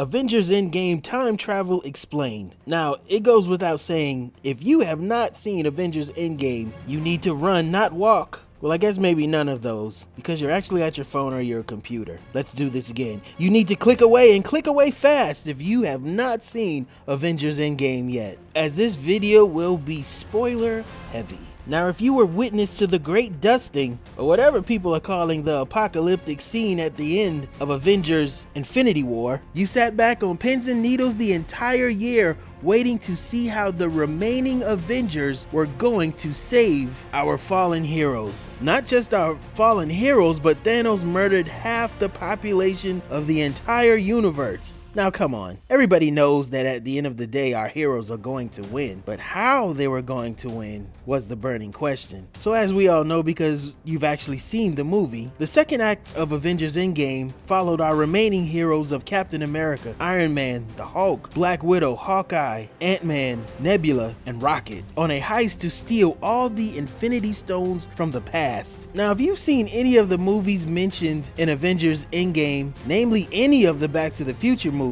Avengers Endgame Time Travel Explained. Now, it goes without saying, if you have not seen Avengers Endgame, you need to run, not walk. Well, I guess maybe none of those, because you're actually at your phone or your computer. Let's do this again. You need to click away and click away fast if you have not seen Avengers Endgame yet, as this video will be spoiler heavy. Now, if you were witness to the great dusting, or whatever people are calling the apocalyptic scene at the end of Avengers Infinity War, you sat back on pins and needles the entire year waiting to see how the remaining Avengers were going to save our fallen heroes. Not just our fallen heroes, but Thanos murdered half the population of the entire universe. Now come on, everybody knows that at the end of the day our heroes are going to win, but how they were going to win was the burning question. So as we all know, because you've actually seen the movie, the second act of Avengers Endgame followed our remaining heroes of Captain America, Iron Man, the Hulk, Black Widow, Hawkeye, Ant-Man, Nebula, and Rocket on a heist to steal all the Infinity Stones from the past. Now if you've seen any of the movies mentioned in Avengers Endgame, namely any of the Back to the Future movies,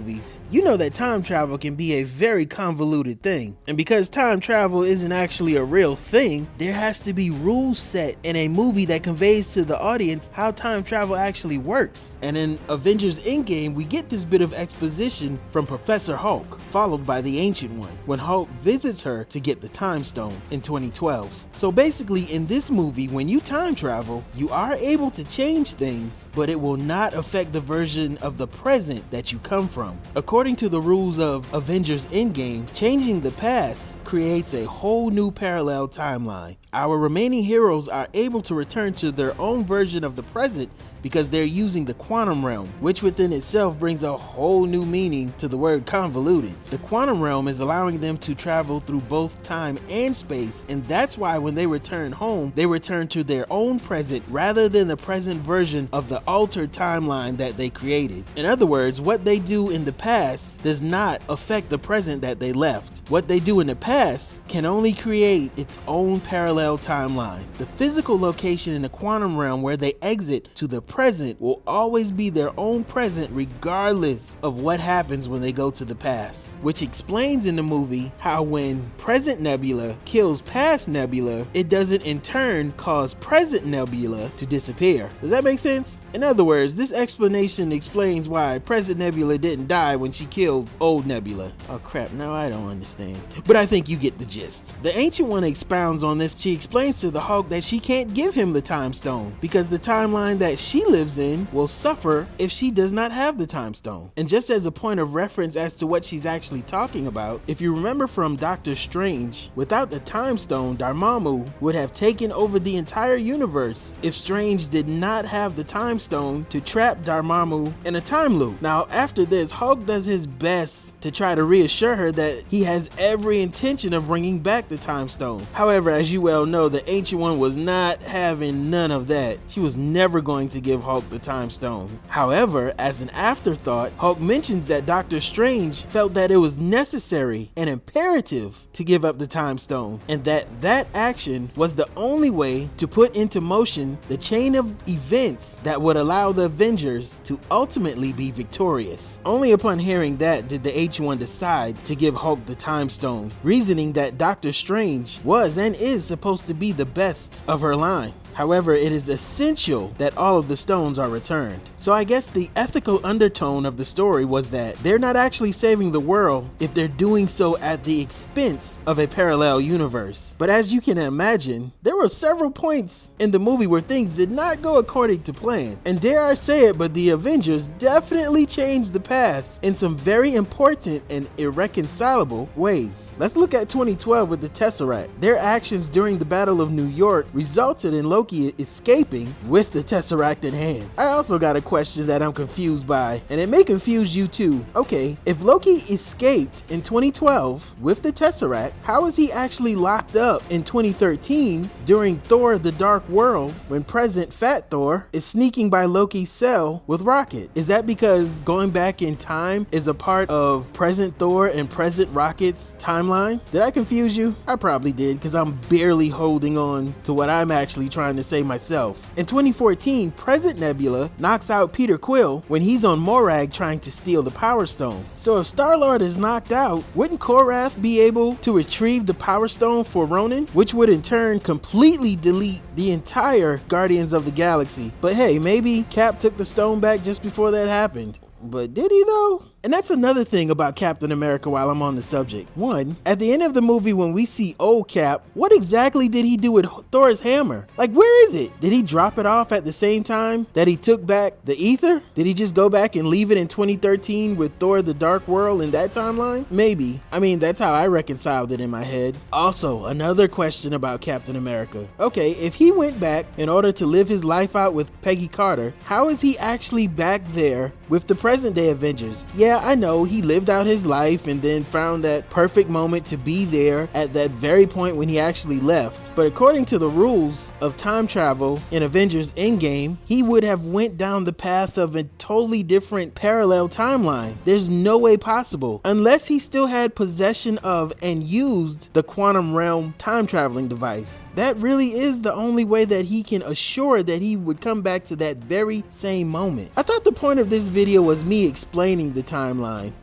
you know that time travel can be a very convoluted thing. And because time travel isn't actually a real thing, there has to be rules set in a movie that conveys to the audience how time travel actually works. And in Avengers Endgame, we get this bit of exposition from Professor Hulk, followed by the Ancient One, when Hulk visits her to get the Time Stone in 2012. So basically in this movie, when you time travel, you are able to change things, but it will not affect the version of the present that you come from. According to the rules of Avengers Endgame, changing the past creates a whole new parallel timeline. Our remaining heroes are able to return to their own version of the present because they're using the quantum realm, which within itself brings a whole new meaning to the word convoluted. The quantum realm is allowing them to travel through both time and space, and that's why when they return home, they return to their own present rather than the present version of the altered timeline that they created. In other words, what they do in the past does not affect the present that they left. What they do in the past can only create its own parallel timeline. The physical location in the quantum realm where they exit to the present will always be their own present regardless of what happens when they go to the past, which explains in the movie how when present Nebula kills past Nebula, it doesn't in turn cause present Nebula to disappear. Does that make sense? In other words, this explanation explains why present Nebula didn't die when she killed old Nebula. Oh crap, now I don't understand. But I think you get the gist. The Ancient One expounds on this. She explains to the Hulk that she can't give him the Time Stone because the timeline that she lives in will suffer if she does not have the Time Stone. And just as a point of reference as to what she's actually talking about, if you remember from Doctor Strange, without the Time Stone, Dormammu would have taken over the entire universe if Strange did not have the Time Stone to trap Dormammu in a time loop. Now after this, Hulk does his best to try to reassure her that he has every intention of bringing back the Time Stone. However, as you well know, the Ancient One was not having none of that. She was never going to give Hulk the Time Stone. However, as an afterthought, Hulk mentions that Doctor Strange felt that it was necessary and imperative to give up the Time Stone, and that action was the only way to put into motion the chain of events that would allow the Avengers to ultimately be victorious. Only upon hearing that did the H1 decide to give Hulk the Time Stone, reasoning that Doctor Strange was and is supposed to be the best of her line. However, it is essential that all of the stones are returned. So I guess the ethical undertone of the story was that they're not actually saving the world if they're doing so at the expense of a parallel universe. But as you can imagine, there were several points in the movie where things did not go according to plan. And dare I say it, but the Avengers definitely changed the past in some very important and irreconcilable ways. Let's look at 2012 with the Tesseract. Their actions during the Battle of New York resulted in Loki escaping with the Tesseract in hand. I also got a question that I'm confused by, and it may confuse you too. Okay, if Loki escaped in 2012 with the Tesseract, how is he actually locked up in 2013 during Thor: The Dark World when present Fat Thor is sneaking by Loki's cell with Rocket? Is that because going back in time is a part of present Thor and present Rocket's timeline? Did I confuse you? I probably did, because I'm barely holding on to what I'm actually trying trying to say myself. In 2014, Present Nebula knocks out Peter Quill when he's on Morag trying to steal the Power Stone. So if Star-Lord is knocked out, wouldn't Korath be able to retrieve the Power Stone for Ronan, which would in turn completely delete the entire Guardians of the Galaxy? But hey, maybe Cap took the stone back just before that happened. But did he though? And that's another thing about Captain America while I'm on the subject. One, at the end of the movie when we see old Cap, what exactly did he do with Thor's hammer? Like, where is it? Did he drop it off at the same time that he took back the ether? Did he just go back and leave it in 2013 with Thor the Dark World in that timeline? Maybe. I mean, that's how I reconciled it in my head. Also, another question about Captain America. Okay, if he went back in order to live his life out with Peggy Carter, how is he actually back there with the present day Avengers? Yeah, I know he lived out his life and then found that perfect moment to be there at that very point when he actually left. But according to the rules of time travel in Avengers Endgame, he would have went down the path of a totally different parallel timeline. There's no way possible unless he still had possession of and used the quantum realm time traveling device. That really is the only way that he can assure that he would come back to that very same moment. I thought the point of this video was me explaining the timeline.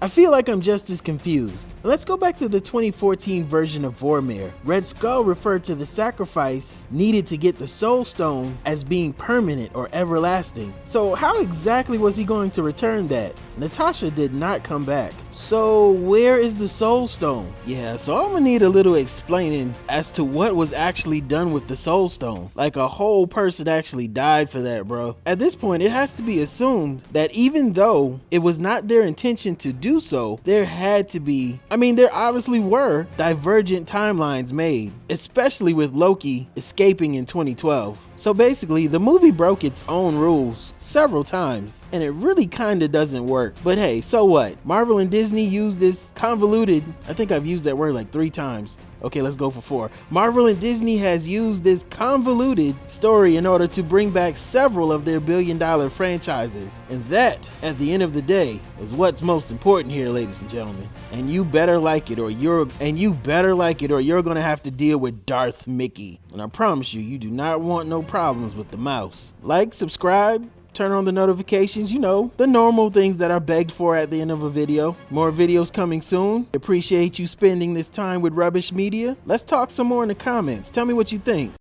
I feel like I'm just as confused. Let's go back to the 2014 version of Vormir. Red Skull referred to the sacrifice needed to get the Soul Stone as being permanent or everlasting. So how exactly was he going to return that? Natasha did not come back. So where is the Soul Stone? Yeah, so I'm gonna need a little explaining as to what was actually done with the Soul Stone. Like a whole person actually died for that, bro. At this point, it has to be assumed that even though it was not their intention to do so, there had to be, I mean, there obviously were divergent timelines made, especially with Loki escaping in 2012. So basically, the movie broke its own rules several times, and it really kinda doesn't work. But hey, so what? Marvel and Disney used this convoluted, I think I've used that word like 3 times. Okay, let's go for 4. Marvel and Disney has used this convoluted story in order to bring back several of their billion-dollar franchises. And that, at the end of the day, is what's most important here, ladies and gentlemen. And you better like it or you're gonna have to deal with Darth Mickey. And I promise you, you do not want no problems with the mouse. Like, subscribe, turn on the notifications, you know, the normal things that are begged for at the end of a video. More videos coming soon. Appreciate you spending this time with Rubbish Media. Let's talk some more in the comments. Tell me what you think.